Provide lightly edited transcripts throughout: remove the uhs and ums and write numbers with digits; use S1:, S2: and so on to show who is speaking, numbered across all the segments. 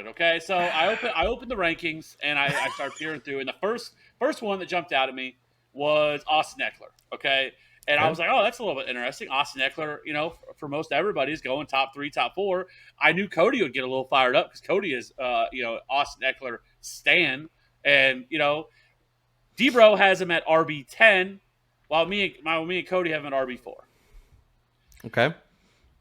S1: started. Okay, so I opened the rankings and I started peering through, and the first one that jumped out at me was Austin Eckler. Okay, and I
S2: Okay.
S1: was like, oh, that's a little bit interesting. Austin Eckler, for most everybody is going top three, top four. I knew Cody would get a little fired up because Cody is, Austin Eckler stan, and Debro has him at RB10, while me and Cody have him at RB4.
S2: Okay.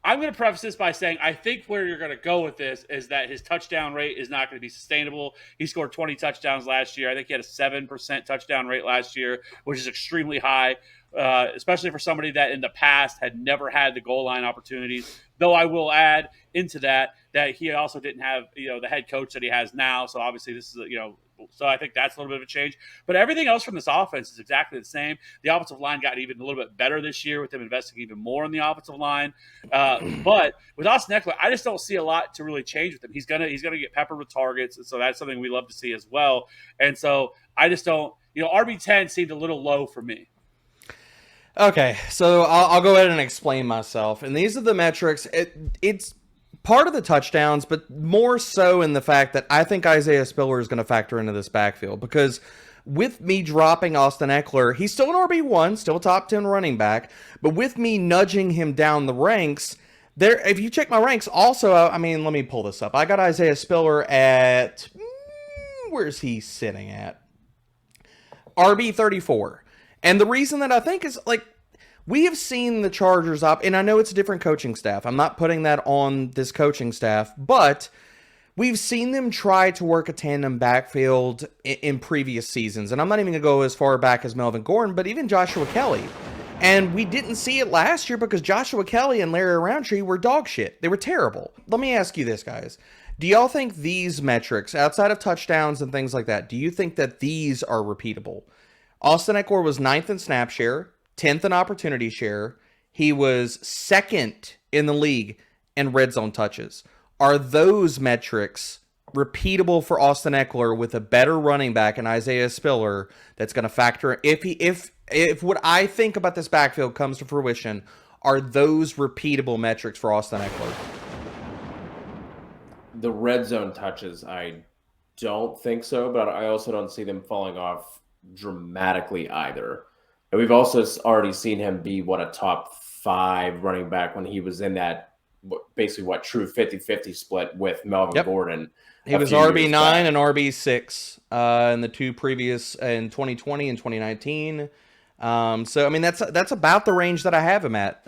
S1: I'm going to preface this by saying I think where you're going to go with this is that his touchdown rate is not going to be sustainable. He scored 20 touchdowns last year. I think he had a 7% touchdown rate last year, which is extremely high, especially for somebody that in the past had never had the goal line opportunities. Though I will add into that he also didn't have the head coach that he has now. So obviously this is so I think that's a little bit of a change. But everything else from this offense is exactly the same. The offensive line got even a little bit better this year with them investing even more in the offensive line. But with Austin Ekeler, I just don't see a lot to really change with him. He's gonna get peppered with targets, and so that's something we love to see as well. And so I just don't. RB10 seemed a little low for me.
S2: Okay, so I'll go ahead and explain myself. And these are the metrics. It's part of the touchdowns, but more so in the fact that I think Isaiah Spiller is going to factor into this backfield because with me dropping Austin Ekeler, he's still an RB1, still a top 10 running back, but with me nudging him down the ranks, if you check my ranks, also, let me pull this up. I got Isaiah Spiller at, where's he sitting at? RB34. And the reason that I think is, we have seen the Chargers up, and I know it's a different coaching staff. I'm not putting that on this coaching staff, but we've seen them try to work a tandem backfield in previous seasons. And I'm not even going to go as far back as Melvin Gordon, but even Joshua Kelly. And we didn't see it last year because Joshua Kelly and Larry Roundtree were dog shit. They were terrible. Let me ask you this, guys. Do y'all think these metrics, outside of touchdowns and things like that, do you think that these are repeatable? Austin Ekeler was 9th in snap share, 10th in opportunity share. He was 2nd in the league in red zone touches. Are those metrics repeatable for Austin Ekeler with a better running back in Isaiah Spiller that's going to factor if what I think about this backfield comes to fruition, are those repeatable metrics for Austin Ekeler?
S3: The red zone touches, I don't think so, but I also don't see them falling off dramatically either. And we've also already seen him be a top 5 running back when he was in that basically true 50-50 split with Melvin Gordon.
S2: He was RB9 and RB6 in the two previous in 2020 and 2019. So that's about the range that I have him at.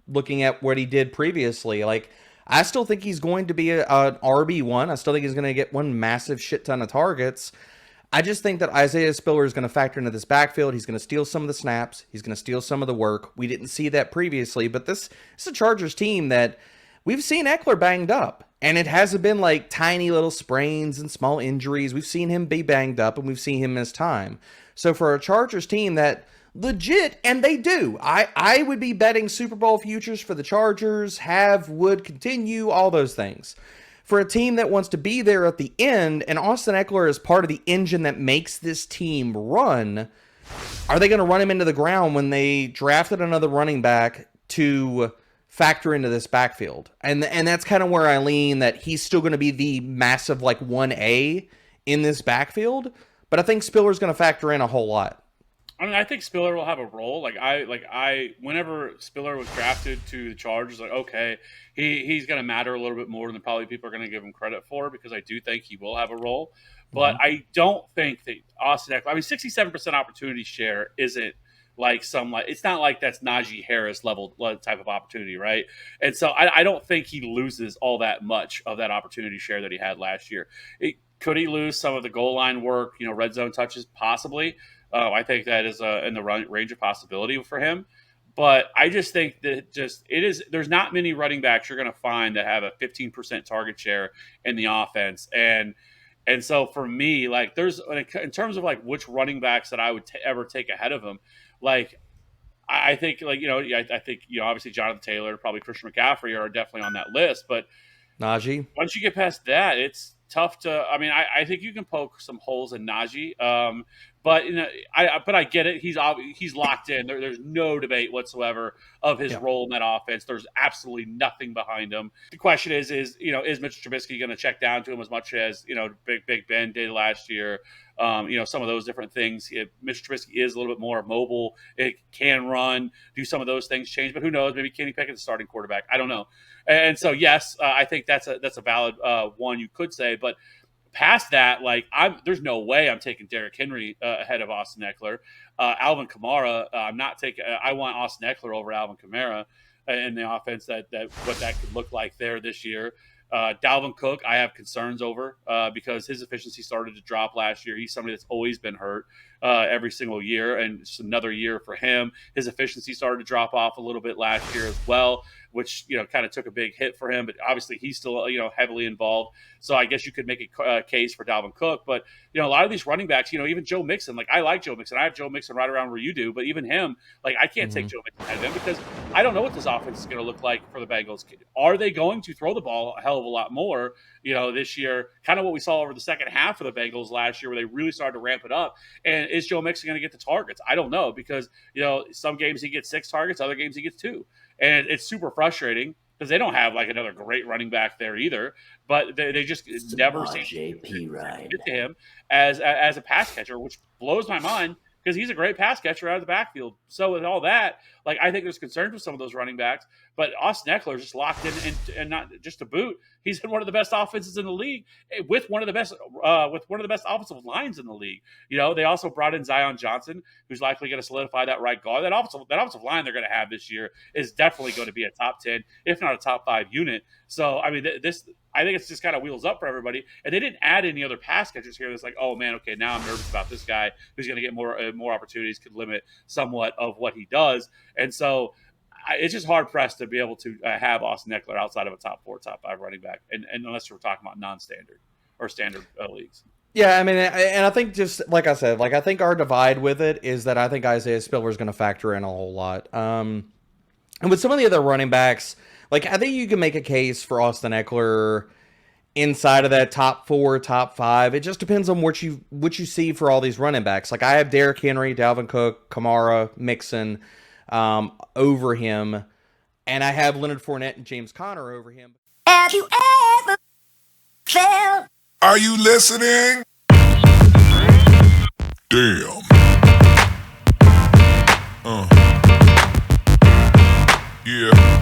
S2: Looking at what he did previously, I still think he's going to be an RB1. I still think he's going to get one massive shit ton of targets. I just think that Isaiah Spiller is going to factor into this backfield. He's going to steal some of the snaps. He's going to steal some of the work. We didn't see that previously, but this is a Chargers team that we've seen Ekeler banged up, and it hasn't been tiny little sprains and small injuries. We've seen him be banged up, and we've seen him miss time. So for a Chargers team that legit, and they do, I would be betting Super Bowl futures for the Chargers, would continue, all those things. For a team that wants to be there at the end, and Austin Ekeler is part of the engine that makes this team run, are they going to run him into the ground when they drafted another running back to factor into this backfield? And that's kind of where I lean, that he's still going to be the massive 1A in this backfield, but I think Spiller's going to factor in a whole lot.
S1: I think Spiller will have a role. Whenever Spiller was drafted to the Chargers, okay, he's going to matter a little bit more than probably people are going to give him credit for, because I do think he will have a role. But I don't think that Austin Ekeler, 67% opportunity share isn't it's not like that's Najee Harris level type of opportunity, right? And so I don't think he loses all that much of that opportunity share that he had last year. Could he lose some of the goal line work, red zone touches? Possibly. I think that is in the range of possibility for him. But I just think that there's not many running backs you're going to find that have a 15% target share in the offense. And so for me, there's, in terms of which running backs that I would ever take ahead of him, I think I think obviously Jonathan Taylor, probably Christian McCaffrey are definitely on that list. But
S2: Najee,
S1: once you get past that, it's tough to. I think you can poke some holes in Najee, But I get it. He's locked in. There's no debate whatsoever of his
S2: Yeah.
S1: role in that offense. There's absolutely nothing behind him. The question is Mitchell Trubisky going to check down to him as much as Big Ben did last year? Some of those different things. Mitchell Trubisky is a little bit more mobile. It can run, do some of those things change, but who knows? Maybe Kenny Pickett's the starting quarterback. I don't know. And so, yes, I think that's a valid one you could say, but past that, there's no way I'm taking Derrick Henry ahead of Austin Ekeler. Alvin Kamara, I'm not taking. I want Austin Ekeler over Alvin Kamara in the offense. That what that could look like there this year. Dalvin Cook, I have concerns over because his efficiency started to drop last year. He's somebody that's always been hurt every single year, and it's another year for him. His efficiency started to drop off a little bit last year as well, which kind of took a big hit for him. But obviously, he's still heavily involved. So I guess you could make a case for Dalvin Cook. But a lot of these running backs, even Joe Mixon. I like Joe Mixon. I have Joe Mixon right around where you do. But even him, I can't take Joe Mixon ahead of him because I don't know what this offense is going to look like for the Bengals. Are they going to throw the ball a hell of a lot more? This year, kind of what we saw over the second half of the Bengals last year, where they really started to ramp it up. And is Joe Mixon going to get the targets? I don't know because some games he gets 6 targets, other games he gets 2, and it's super frustrating because they don't have another great running back there either. But they just never seem to get to him as a pass catcher, which blows my mind because he's a great pass catcher out of the backfield. So with all that, I think there's concerns with some of those running backs. But Austin Ekeler is just locked in, and not just to boot, he's in one of the best offenses in the league with one of the best offensive lines in the league. They also brought in Zion Johnson, who's likely going to solidify that right guard. That offensive line they're going to have this year is definitely going to be a top 10, if not a top 5 unit. So I mean, I think it's just kind of wheels up for everybody. And they didn't add any other pass catchers here. That's oh man, okay, now I'm nervous about this guy who's going to get more opportunities, could limit somewhat of what he does. And so it's just hard pressed to be able to have Austin Ekeler outside of a top 4, top 5 running back, and unless we're talking about non-standard or standard leagues.
S2: Yeah, I mean, and I think just like I said, I think our divide with it is that I think Isaiah Spiller is going to factor in a whole lot. And with some of the other running backs, I think you can make a case for Austin Ekeler inside of that top 4, top 5. It just depends on what you see for all these running backs. I have Derrick Henry, Dalvin Cook, Kamara, Mixon over him, and I have Leonard Fournette and James Conner over him.
S4: Have you ever felt?
S5: Are you listening? Damn. Yeah.